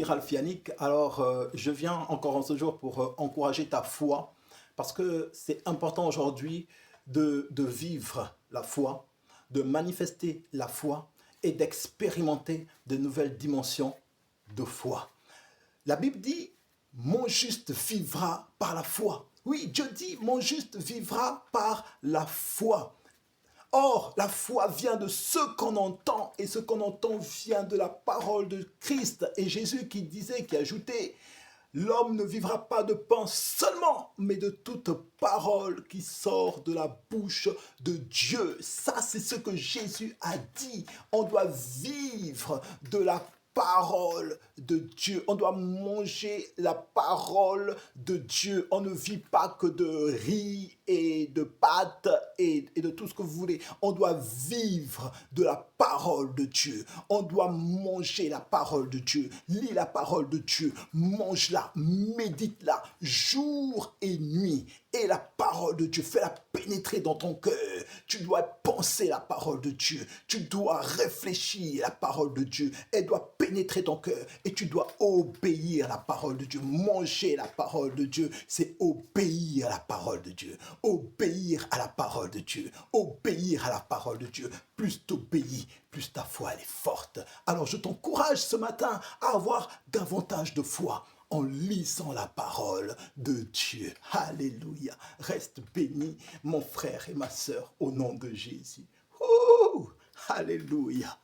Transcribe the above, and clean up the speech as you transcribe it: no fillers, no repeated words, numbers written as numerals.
Ralph Yannick. Alors, je viens encore en ce jour pour encourager ta foi, parce que c'est important aujourd'hui de vivre la foi, de manifester la foi et d'expérimenter de nouvelles dimensions de foi. La Bible dit, mon juste vivra par la foi. Oui, Dieu dit, mon juste vivra par la foi. Or, la foi vient de ce qu'on entend, et ce qu'on entend vient de la parole de Christ. Et Jésus qui disait, qui ajoutait, l'homme ne vivra pas de pain seulement, mais de toute parole qui sort de la bouche de Dieu. Ça, c'est ce que Jésus a dit. On doit vivre de la parole de Dieu. On doit manger la parole de Dieu. On ne vit pas que de riz et de pâtes et de tout ce que vous voulez. On doit vivre de la parole de Dieu. On doit manger la parole de Dieu. Lis la parole de Dieu. Mange-la, médite-la, jour et nuit. Et la parole de Dieu, fais-la pénétrer dans ton cœur. Tu dois penser la parole de Dieu. Tu dois réfléchir la parole de Dieu. Elle doit pénétrer ton cœur. Et tu dois obéir la parole de Dieu. Manger la parole de Dieu, c'est obéir à la parole de Dieu. Obéir à la parole de Dieu. Obéir à la parole de Dieu. Plus t'obéis, plus ta foi elle est forte. Alors je t'encourage ce matin à avoir davantage de foi en lisant la parole de Dieu. Alléluia. Reste béni, mon frère et ma sœur, au nom de Jésus. Alléluia.